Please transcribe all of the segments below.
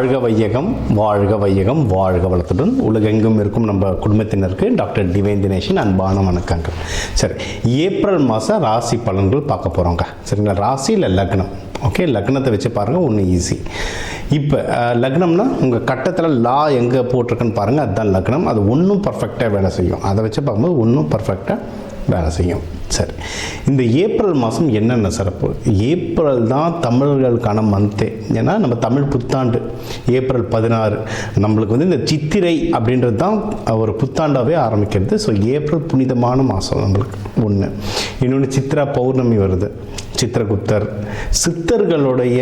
வாழ்க வையகம், வாழ்க வையகம், வாழ்க வளத்துடன் உலகெங்கும் இருக்கும் நம்ம குடும்பத்தினருக்கு டாக்டர் டிவைன் தினேஷன் அன்பான வணக்கங்கள். சரி, ஏப்ரல் மாதம் ராசி பலன்கள் பார்க்க போகிறோங்க. சரிங்களா? ராசி இல்லை லக்னம். ஓகே, லக்னத்தை வச்சு பாருங்கள், ஒன்று ஈஸி. இப்போ லக்னம்னா உங்கள் கட்டத்தில் லா எங்கே போட்டிருக்குன்னு பாருங்கள், அதுதான் லக்னம். அது ஒன்றும் பர்ஃபெக்டாக வேலை செய்யும். அதை வச்சு பார்க்கும்போது ஒன்றும் பர்ஃபெக்டாக வேலை செய்யும். சரி, இந்த ஏப்ரல் மாதம் என்னென்ன சிறப்பு? ஏப்ரல் தான் தமிழர்களுக்கான மந்த்தே. ஏன்னா நம்ம தமிழ் புத்தாண்டு ஏப்ரல் 16. நம்மளுக்கு வந்து இந்த சித்திரை அப்படின்றது தான் ஒரு புத்தாண்டாகவே ஆரம்பிக்கிறது. ஸோ ஏப்ரல் புனிதமான மாதம் நம்மளுக்கு ஒன்று. இன்னொன்று சித்ரா பௌர்ணமி வருது, சித்திரகுப்தர். சித்தர்களுடைய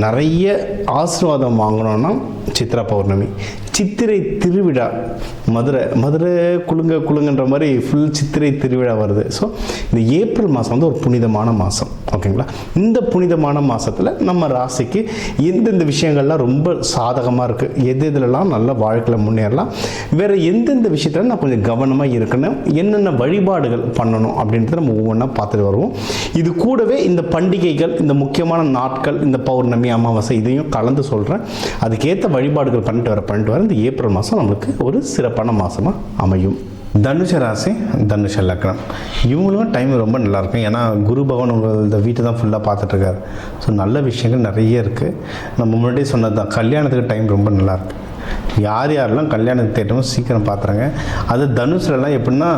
நிறைய ஆசீர்வாதம் வாங்கணும்னா சித்ரா பௌர்ணமி. சித்திரை திருவிழா, மதுரை குலுங்கன்ற மாதிரி ஃபுல் சித்திரை திருவிழா வருது. ஸோ இந்த ஏப்ரல் மாதம் வந்து ஒரு புனிதமான மாதம். ஓகேங்களா? இந்த புனிதமான மாதத்தில் நம்ம ராசிக்கு எந்தெந்த விஷயங்கள்லாம் ரொம்ப சாதகமாக இருக்குது, எதுலலாம் நல்ல வாழ்க்கையில் முன்னேறலாம், வேறு எந்தெந்த விஷயத்தில் நான் கொஞ்சம் கவனமாக இருக்கணும், என்னென்ன வழிபாடுகள் பண்ணணும் அப்படின்றத நம்ம ஒவ்வொன்றா பார்த்துட்டு வருவோம். இது கூடவே இந்த பண்டிகைகள், இந்த முக்கியமான நாட்கள், இந்த பௌர்ணமி, அமாவாசை இதையும் கலந்து சொல்கிறேன். அதுக்கேற்ற வழிபாடுகள் பண்ணிட்டு வர இந்த ஏப்ரல் மாதம் நம்மளுக்கு ஒரு சிறப்பான மாதமாக அமையும். தனுஷ ராசி, தனுஷ லக்னம், இவங்களுக்கும் டைம் ரொம்ப நல்லாயிருக்கும். ஏன்னா குரு பகவான் உங்கள் இந்த வீட்டை தான் ஃபுல்லாக பார்த்துட்ருக்காரு. ஸோ நல்ல விஷயங்கள் நிறைய இருக்குது. நம்ம முன்னாடியே சொன்னது தான், கல்யாணத்துக்கு டைம் ரொம்ப நல்லாயிருக்கு. யாரெல்லாம் கல்யாணத்துக்கு தேட்டமோ சீக்கிரம் பார்த்துறாங்க. அது தனுஷிலலாம் எப்படின்னா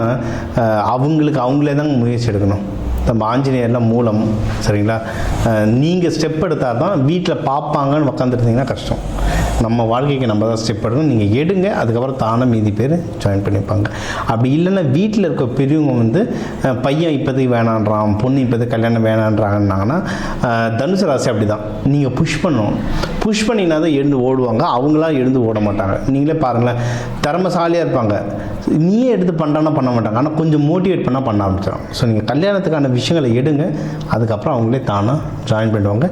அவங்களே தான் முயற்சி எடுக்கணும். நம்ம ஆஞ்சநேயர்லாம் மூலம். சரிங்களா? நீங்கள் ஸ்டெப் எடுத்தால் தான் வீட்டில் பார்ப்பாங்கன்னு உட்காந்துருந்தீங்கன்னா கஷ்டம். நம்ம வாழ்க்கைக்கு நம்ம தான் ஸ்டெப் எடுக்கணும். நீங்கள் எடுங்க, அதுக்கப்புறம் தானே மீதி பேர் ஜாயின் பண்ணிப்பாங்க. அப்படி இல்லைன்னா வீட்டில் இருக்க பெரியவங்க வந்து பையன் இப்போதைக்கு வேணான்றான், பொண்ணு இப்போதைக்கு கல்யாணம் வேணான்றாங்கன்னாங்கன்னா தனுசு ராசி அப்படி தான். நீங்கள் புஷ் பண்ணணும். புஷ் பண்ணினா தான் எழுந்து ஓடுவாங்க. அவங்களாம் எழுந்து ஓட மாட்டாங்க. நீங்களே பாருங்களேன், திறமைசாலியாக இருப்பாங்க, நீயே எடுத்து பண்ணுறான்னா பண்ண மாட்டாங்க. ஆனால் கொஞ்சம் மோட்டிவேட் பண்ணால் பண்ண ஆரம்பிச்சிடும். ஸோ நீங்கள் கல்யாணத்துக்கான விஷயங்களை எடுங்க, அதுக்கப்புறம் அவங்களே தானாக ஜாயின் பண்ணுவாங்க.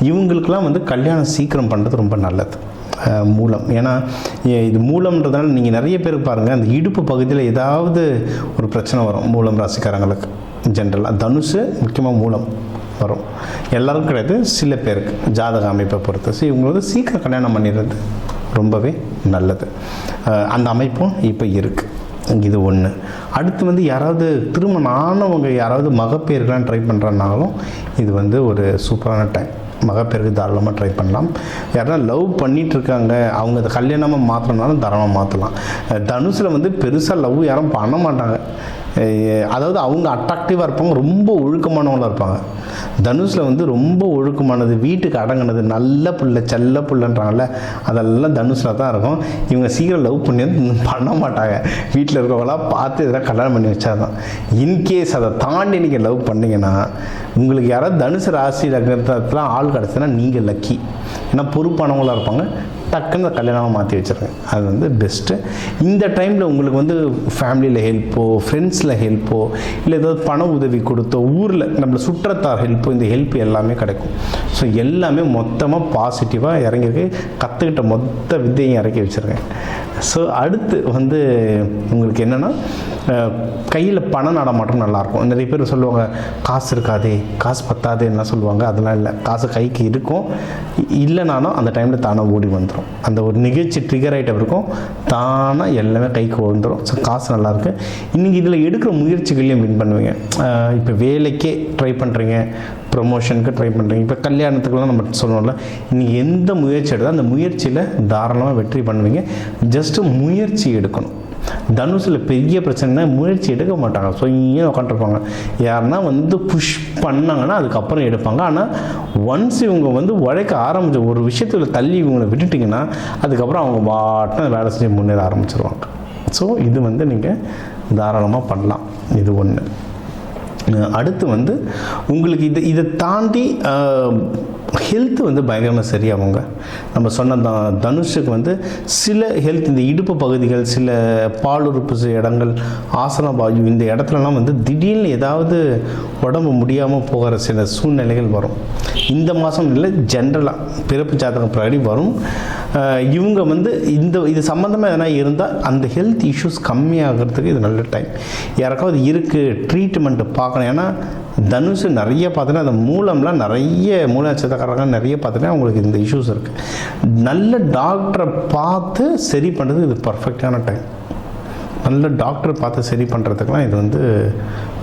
இவங்களுக்கெல்லாம் வந்து கல்யாணம் சீக்கிரம் பண்ணுறது ரொம்ப நல்லது. மூலம், ஏன்னா இது மூலம்ன்றதுனால நீங்கள் நிறைய பேருக்கு பாருங்கள், அந்த இடுப்பு பகுதியில் ஏதாவது ஒரு பிரச்சனை வரும் மூலம் ராசிக்காரங்களுக்கு. ஜென்ரலாக தனுசு முக்கியமாக மூலம் வரும். எல்லாருக்கும் கிடையாது, சில பேருக்கு ஜாதக அமைப்பை பொறுத்து. ஸோ இவங்க வந்து சீக்கிரம் கல்யாணம் பண்ணிடுறது ரொம்பவே நல்லது. அந்த அமைப்பும் இப்போ இருக்குது. இது ஒன்று. அடுத்து வந்து யாராவது திருமணம் ஆனவங்க யாராவது மகப்பேருக்கெலாம் ட்ரை பண்ணுறனாலும் இது வந்து ஒரு சூப்பரான டைம். மகப்பேருக்கு தாராளமாக ட்ரை பண்ணலாம். யாருன்னா லவ் பண்ணிகிட்ருக்காங்க, அவங்க அதை கல்யாணமாக மாற்றணுனாலும் தாராளமாக மாற்றலாம். தனுசில் வந்து பெருசாக லவ் யாரும் பண்ண மாட்டாங்க. அதாவது அவங்க அட்ராக்டிவாக இருப்பாங்க, ரொம்ப ஒழுக்கமானவங்களாக இருப்பாங்க. தனுஷில் வந்து ரொம்ப ஒழுக்கமானது, வீட்டுக்கு அடங்கினது, நல்ல புள்ள, செல்ல புள்ளன்றாங்கல்ல, அதெல்லாம் தனுஷில் தான் இருக்கும். இவங்க சீக்கிரம் லவ் பண்ணி பண்ண மாட்டாங்க. வீட்டில் இருக்கவங்களாம் பார்த்து இதெல்லாம் கல்யாணம் பண்ணி வச்சாதான். இன்கேஸ் அதை தாண்டி நீங்கள் லவ் பண்ணிங்கன்னா, உங்களுக்கு யாராவது தனுசு ராசி லக்னத்தில் ஆள் கிடச்சுன்னா நீங்கள் லக்கி. ஏன்னா பொறுப்பானவங்களாக இருப்பாங்க. டக்குன்னு கல்யாணமாக மாற்றி வச்சுருங்க. அது வந்து பெஸ்ட்டு. இந்த டைமில் உங்களுக்கு வந்து ஃபேமிலியில் ஹெல்ப்போ, ஃப்ரெண்ட்ஸில் ஹெல்ப்போ, இல்லை ஏதாவது பண உதவி கொடுத்தோ, ஊரில் நம்மளை சுற்றத்தார் ஹெல்ப்போ, இந்த ஹெல்ப் எல்லாமே கிடைக்கும். ஸோ எல்லாமே மொத்தமாக பாசிட்டிவாக இறங்கியிருக்கு. கற்றுக்கிட்ட மொத்த வித்தையும் இறக்கி வச்சுருக்கேன். ஸோ அடுத்து வந்து உங்களுக்கு என்னென்னா, கையில் பணம் நடமாட்டம் நல்லாயிருக்கும். நிறைய பேர் சொல்லுவாங்க, காசு இருக்காதே, காசு பத்தாதே என்ன சொல்லுவாங்க. அதெல்லாம் இல்லை. காசு கைக்கு இருக்கும், இல்லைனாலும் அந்த டைமில் தானாக ஓடி வந்துடும். அந்த ஒரு நிகழ்ச்சி ட்ரிகர் ஐட்டம் இருக்கும், தானாக எல்லாமே கைக்கு வந்துடும். ஸோ காசு நல்லாயிருக்கு. இன்றைக்கி இதில் எடுக்கிற முயற்சிகளையும் வின் பண்ணுவீங்க. இப்போ வேலைக்கே ட்ரை பண்ணுறீங்க, ப்ரொமோஷனுக்கு ட்ரை பண்ணுறீங்க, இப்போ கல்யாணத்துக்குலாம் நம்ம சொல்லணும்ல, நீங்கள் எந்த முயற்சி எடுத்தால் அந்த முயற்சியில் தாராளமாக வெற்றி பண்ணுவீங்க. ஜஸ்ட்டு முயற்சி எடுக்கணும். தனுஷில் பெரிய பிரச்சனைனா முயற்சி எடுக்க மாட்டாங்க. ஸோ இங்கே உட்காந்துருப்பாங்க. யாருன்னா வந்து புஷ் பண்ணாங்கன்னா அதுக்கப்புறம் எடுப்பாங்க. ஆனால் ஒன்ஸ் இவங்க வந்து உழைக்க ஆரம்பிச்ச ஒரு விஷயத்தில் தள்ளி இவங்களை விட்டுட்டிங்கன்னா அதுக்கப்புறம் அவங்க வாட்டின வேலை செஞ்சு முன்னேற ஆரம்பிச்சிருவாங்க. ஸோ இது வந்து நீங்கள் தாராளமாக பண்ணலாம். இது ஒன்று. அடுத்து வந்து உங்களுக்கு இதை தாண்டி ஹெல்த் வந்து பயங்கரமாக சரியாகுங்க. நம்ம சொன்ன தனுஷுக்கு வந்து சில ஹெல்த், இந்த இடுப்பு பகுதிகள், சில பாலுறுப்பு இடங்கள், ஆசன வாயு, இந்த இடத்துலலாம் வந்து திடீர்னு ஏதாவது உடம்பு முடியாமல் போகிற சில சூழ்நிலைகள் வரும். இந்த மாதம் இல்லை, ஜென்ரலாக பிறப்பு ஜாதகம் பிரகாரி வரும். இவங்க வந்து இது சம்மந்தமாக எதனா இருந்தால் அந்த ஹெல்த் இஷ்யூஸ் கம்மியாகிறதுக்கு இது நல்ல டைம். யாருக்காவது இருக்குது ட்ரீட்மெண்ட்டு பார்க்கணும். ஏன்னா தனுசு நிறைய பார்த்தீங்கன்னா அந்த மூலம்லாம் நிறைய மூல நட்சத்திரக்காரங்க நிறைய பார்த்தீங்கன்னா அவங்களுக்கு இந்த இஷ்யூஸ் இருக்குது. நல்ல டாக்டரை பார்த்து சரி பண்ணுறது இது பர்ஃபெக்டான டைம். நல்ல டாக்டர் பார்த்து சரி பண்ணுறதுக்கெலாம் இது வந்து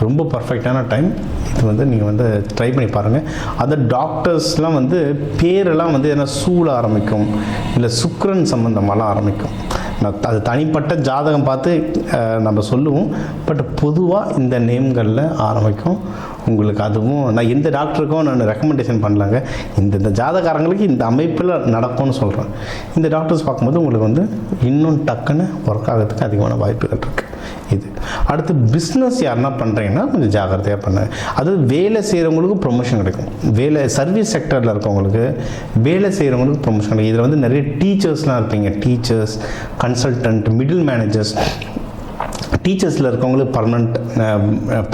ரொம்ப பர்ஃபெக்டான டைம். இது வந்து நீங்கள் வந்து ட்ரை பண்ணி பாருங்கள். அந்த டாக்டர்ஸ்லாம் வந்து பேரெல்லாம் வந்து எதனா சூழ ஆரம்பிக்கும், இல்லை சுக்கிரன் சம்மந்தமாலாம் ஆரம்பிக்கும். அது தனிப்பட்ட ஜாதகம் பார்த்து நம்ம சொல்லுவோம். பட் பொதுவாக இந்த நேம்களில் ஆரம்பிக்கும் உங்களுக்கு. அதுவும் நான் எந்த டாக்டருக்கும் நான் ரெக்கமெண்டேஷன் பண்ணலாங்க, இந்த ஜாதகாரங்களுக்கு இந்த அமைப்பில் நடக்கும்னு சொல்கிறேன். இந்த டாக்டர்ஸ் பார்க்கும்போது உங்களுக்கு வந்து இன்னும் டக்குன்னு ஒர்க் ஆகிறதுக்கு அதிகமான வாய்ப்புகள் இருக்குது. இது அடுத்து பிஸ்னஸ் யாருன்னா பண்ணுறீங்கன்னா கொஞ்சம் ஜாகிரதையாக பண்ணுங்க. அது வேலை செய்கிறவங்களுக்கு ப்ரொமோஷன் கிடைக்கும். வேலை சர்வீஸ் செக்டரில் இருக்கவங்களுக்கு வேலை செய்கிறவங்களுக்கு ப்ரொமோஷன் கிடைக்கும். இதில் வந்து நிறைய டீச்சர்ஸ்லாம் இருப்பீங்க, டீச்சர்ஸ், கன்சல்டன்ட், மிடில் மேனேஜர்ஸ். டீச்சர்ஸில் இருக்கவங்களுக்கு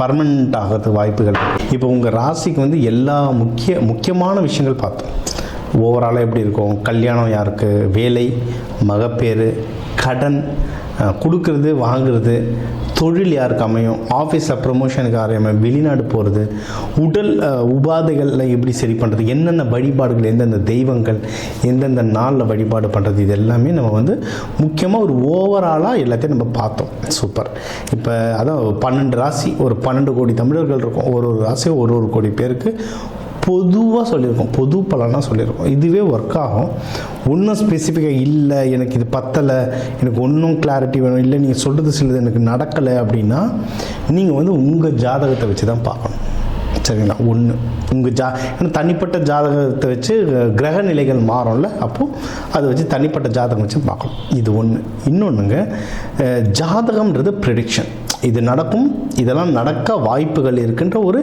பர்மனண்ட் ஆகிறதுக்கு வாய்ப்புகள். இப்போ உங்கள் ராசிக்கு வந்து எல்லா முக்கியமான விஷயங்கள் பார்த்தோம். ஓவராலாக எப்படி இருக்கும், கல்யாணம் யாருக்கு, வேலை, மகப்பேறு, கடன், கொடுக்கறது வாங்குறது, தொழில் யாருக்கு அமையும், ஆஃபீஸில் ப்ரொமோஷனுக்கு அமையும், வெளிநாடு போகிறது, உடல் உபாதைகளில் எப்படி சரி பண்ணுறது, என்னென்ன வழிபாடுகள், எந்தெந்த தெய்வங்கள் எந்தெந்த நாளில் வழிபாடு பண்ணுறது, இது எல்லாமே நம்ம வந்து முக்கியமாக ஒரு ஓவராலாக எல்லாத்தையும் நம்ம பார்த்தோம். சூப்பர். இப்போ அதான் 12 ராசி, ஒரு 12 கோடி தமிழர்கள் இருக்கும். ஒரு ராசி ஒரு கோடி பேருக்கு பொதுவாக சொல்லியிருக்கோம், பொது பலனாக சொல்லியிருக்கோம். இதுவே ஒர்க் ஆகும். ஒன்றும் ஸ்பெசிஃபிக்காக இல்லை, எனக்கு இது பத்தலை, எனக்கு ஒன்றும் கிளாரிட்டி வேணும், இல்லை நீங்கள் சொல்கிறது சிலது எனக்கு நடக்கலை அப்படின்னா நீங்கள் வந்து உங்கள் ஜாதகத்தை வச்சு தான் பார்க்கணும். சரிங்களா? ஒன்று உங்கள் ஏன்னா தனிப்பட்ட ஜாதகத்தை வச்சு கிரக நிலைகள் மாறும்ல, அப்போது அதை வச்சு தனிப்பட்ட ஜாதகம் வச்சு பார்க்கணும். இது ஒன்று. இன்னொன்றுங்க, ஜாதகம்ன்றது ப்ரெடிக்ஷன். இது நடக்கும், இதெல்லாம் நடக்க வாய்ப்புகள் இருக்குன்ற ஒரு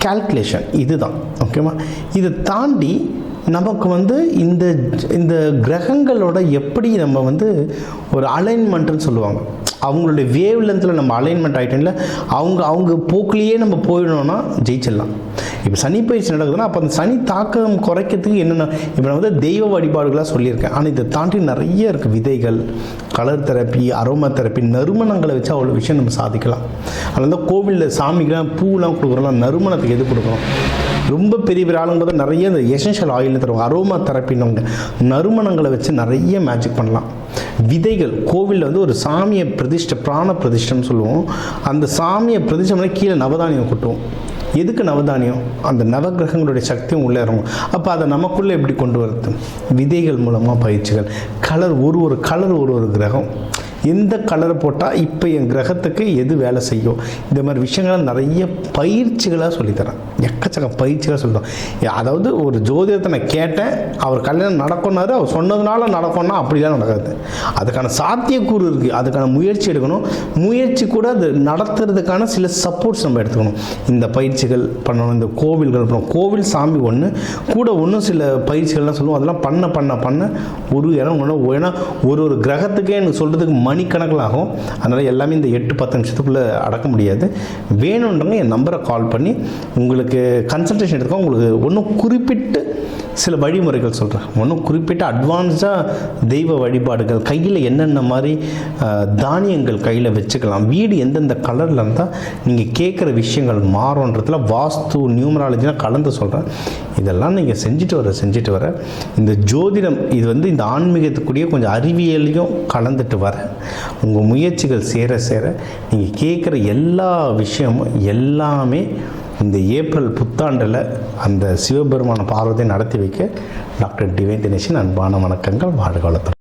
கால்குலேஷன். இதுதான் ஓகேவா. இதை தாண்டி நமக்கு வந்து இந்த கிரகங்களோட எப்படி நம்ம வந்து ஒரு அலைன்மெண்ட்டுன்னு சொல்லுவாங்க, அவங்களுடைய வேவ் லென்த்தில் நம்ம அலைன்மெண்ட் ஆகிட்டோம்ல, அவங்க போக்குலேயே நம்ம போயிடணும்னா ஜெயிச்சிடலாம். இப்போ சனி பயிற்சி நடக்குதுன்னா அப்போ அந்த சனி தாக்கம் குறைக்கிறதுக்கு என்னென்ன, இப்போ நான் வந்து தெய்வ வழிபாடுகளாக சொல்லியிருக்கேன். ஆனால் இதை தாண்டி நிறைய இருக்குது. விதைகள், கலர் தெரப்பி, அரோமா தெரப்பி, நறுமணங்களை வச்சு அவ்வளோ விஷயம் நம்ம சாதிக்கலாம். அதனால தான் கோவிலில் சாமிக்கெலாம் பூலாம் கொடுக்குறோம்லாம், நறுமணத்துக்கு எது கொடுக்குறோம்? ரொம்ப பெரிய ஆளுங்க போது நிறைய இந்த எசென்ஷியல் ஆயில்னு தருவாங்க, அரோமா தெரப்பின்னு. நறுமணங்களை வச்சு நிறைய மேஜிக் பண்ணலாம். விதைகள், கோவிலில் வந்து ஒரு சாமியை பிரதிஷ்டை, பிராண பிரதிஷ்டைன்னு சொல்லுவோம். அந்த சாமியை பிரதிஷ்டை பண்ணி கீழே நவதானியம் கொட்டுவோம். எதுக்கு நவதானியம்? அந்த நவகிரகங்களுடைய சக்தியும் உள்ளே இறங்கும். அப்போ அதை நமக்குள்ளே எப்படி கொண்டு வரது? விதைகள் மூலமாக பயிற்சிகள். கலர், ஒரு கலர் ஒரு கிரகம், எந்த கலரை போட்டால் இப்போ என் கிரகத்துக்கு எது வேலை செய்யும், இந்த மாதிரி விஷயங்களை நிறைய பயிற்சிகளாக சொல்லித்தரேன். எக்கச்சக்க பயிற்சிகளாக சொல்லித்தரோம். அதாவது ஒரு ஜோதிடத்தை நான் கேட்டேன், அவர் கல்யாணம் நடக்கும்னாரு, அவர் சொன்னதுனால நடக்கும்னா அப்படிலாம் நடக்காது. அதுக்கான சாத்தியக்கூறு இருக்குது, அதுக்கான முயற்சி எடுக்கணும். முயற்சி கூட அது நடத்துறதுக்கான சில சப்போர்ட்ஸ் நம்ம எடுத்துக்கணும். இந்த பயிற்சிகள் பண்ணணும், இந்த கோவில்கள் பண்ணணும். கோவில் சாமி ஒன்று கூட ஒன்றும் சில பயிற்சிகள்லாம் சொல்லுவோம். அதெல்லாம் பண்ண ஒரு இடம் ஏன்னா ஒரு கிரகத்துக்கே எனக்கு சொல்கிறதுக்கு மணிக்கணக்கில் ஆகும். அதனால் எல்லாமே இந்த 8-10 நிமிஷத்துக்குள்ளே அடக்க முடியாது. வேணுன்றவங்க என் நம்பரை கால் பண்ணி உங்களுக்கு கன்சல்டேஷன் எடுத்துக்கோ. உங்களுக்கு ஒன்றும் குறிப்பிட்டு சில வழிமுறைகள் சொல்கிறேன். ஒன்றும் குறிப்பிட்ட அட்வான்ஸாக தெய்வ வழிபாடுகள், கையில் என்னென்ன மாதிரி தானியங்கள் கையில் வச்சுக்கலாம், வீடு எந்தெந்த கலரில் இருந்தால் நீங்கள் கேட்குற விஷயங்கள் மாறுன்றதுல வாஸ்து, நியூமராலஜிலாம் கலந்து சொல்கிறேன். இதெல்லாம் நீங்கள் செஞ்சுட்டு வர இந்த ஜோதிடம், இது வந்து இந்த ஆன்மீகத்துக்குரிய கொஞ்சம் அறிவியலையும் கலந்துட்டு வர உங்கள் முயற்சிகள் சேர நீங்கள் கேட்குற எல்லா விஷயமும் எல்லாமே இந்த ஏப்ரல் புத்தாண்டில் அந்த சிவபெருமான பார்வதியை நடத்தி வைக்க டாக்டர் டிவைன் தினேஷன் அன்பான வணக்கங்கள். வாழ்க வளத்துடன்.